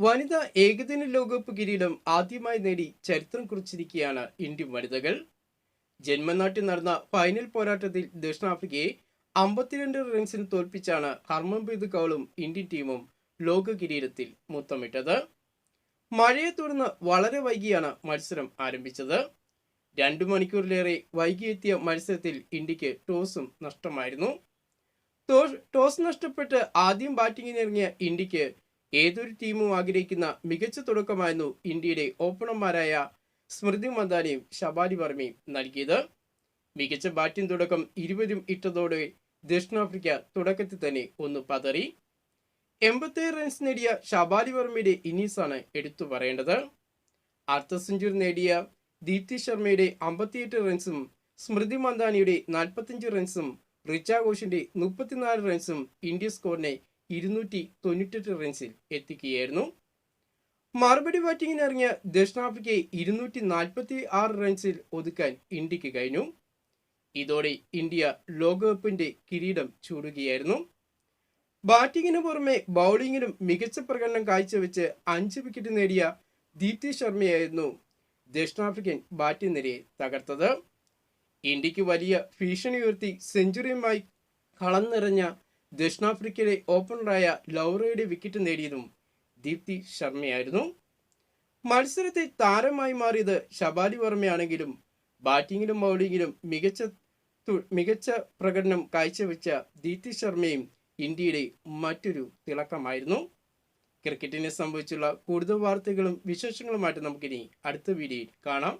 വനിതാ ഏകദിന ലോകകപ്പ് കിരീടം ആദ്യമായി നേടി ചരിത്രം കുറിച്ചിരിക്കുകയാണ് ഇന്ത്യൻ വനിതകൾ. ജന്മനാട്ടിൽ നടന്ന ഫൈനൽ പോരാട്ടത്തിൽ ദക്ഷിണാഫ്രിക്കയെ 52 റൺസിന് തോൽപ്പിച്ചാണ് ഹർമൻപ്രീത് കൗറും ഇന്ത്യൻ ടീമും ലോക കിരീടത്തിൽ മുത്തമിട്ടത്. മഴയെ തുടർന്ന് വളരെ വൈകിയാണ് മത്സരം ആരംഭിച്ചത്. 2 മണിക്കൂറിലേറെ വൈകിയെത്തിയ മത്സരത്തിൽ ഇന്ത്യക്ക് ടോസും നഷ്ടമായിരുന്നു. ടോസ് നഷ്ടപ്പെട്ട് ആദ്യം ബാറ്റിംഗിനിറങ്ങിയ ഇന്ത്യക്ക് ഏതൊരു ടീമും ആഗ്രഹിക്കുന്ന മികച്ച തുടക്കമായിരുന്നു ഇന്ത്യയുടെ ഓപ്പണർമാരായ സ്മൃതി മന്ദാനയും ശബാലി വർമ്മയും നൽകിയത്. മികച്ച ബാറ്റിംഗ് തുടക്കം 20 ഇട്ടതോടെ ദക്ഷിണാഫ്രിക്ക തുടക്കത്തിൽ തന്നെ ഒന്ന് പതറി. 87 റൺസ് നേടിയ ശബാലി വർമ്മയുടെ ഇന്നിംഗ്സാണ് എടുത്തു പറയേണ്ടത്. അർദ്ധ സെഞ്ചുറി നേടിയ ദീപ്തി ശർമ്മയുടെ 58 റൺസും സ്മൃതി മന്ദാനയുടെ 45 റൺസും റിച്ച ഘോഷിന്റെ 34 റൺസും ഇന്ത്യ സ്കോറിനെ 298 റൺസിൽ എത്തിക്കുകയായിരുന്നു. മറുപടി ബാറ്റിംഗിനിറങ്ങിയ ദക്ഷിണാഫ്രിക്കയെ 246 റൺസിൽ ഒതുക്കാൻ ഇന്ത്യക്ക് കഴിഞ്ഞു. ഇതോടെ ഇന്ത്യ ലോകകപ്പിന്റെ കിരീടം ചൂടുകയായിരുന്നു. ബാറ്റിംഗിന് പുറമെ ബൗളിംഗിലും മികച്ച പ്രകടനം കാഴ്ചവെച്ച് 5 വിക്കറ്റ് നേടിയ ദീപ്തി ശർമ്മയായിരുന്നു ദക്ഷിണാഫ്രിക്കൻ ബാറ്റിംഗ് നിരയെ തകർത്തത്. ഇന്ത്യക്ക് വലിയ ഭീഷണി ഉയർത്തി സെഞ്ചുറിയുമായി കളം നിറഞ്ഞ ദക്ഷിണാഫ്രിക്കയിലെ ഓപ്പണറായ ലൗറയുടെ വിക്കറ്റ് നേടിയതും ദീപ്തി ശർമ്മയായിരുന്നു. മത്സരത്തിൽ താരമായി മാറിയത് ശബാലി വർമ്മയാണെങ്കിലും ബാറ്റിംഗിലും ബൗളിംഗിലും മികച്ച പ്രകടനം കാഴ്ചവെച്ച ദീപ്തി ശർമ്മയും ഇന്ത്യയുടെ മറ്റൊരു തിളക്കമായിരുന്നു. ക്രിക്കറ്റിനെ സംബന്ധിച്ചുള്ള കൂടുതൽ വാർത്തകളും വിശേഷങ്ങളുമായിട്ട് നമുക്കിനി അടുത്ത വീഡിയോയിൽ കാണാം.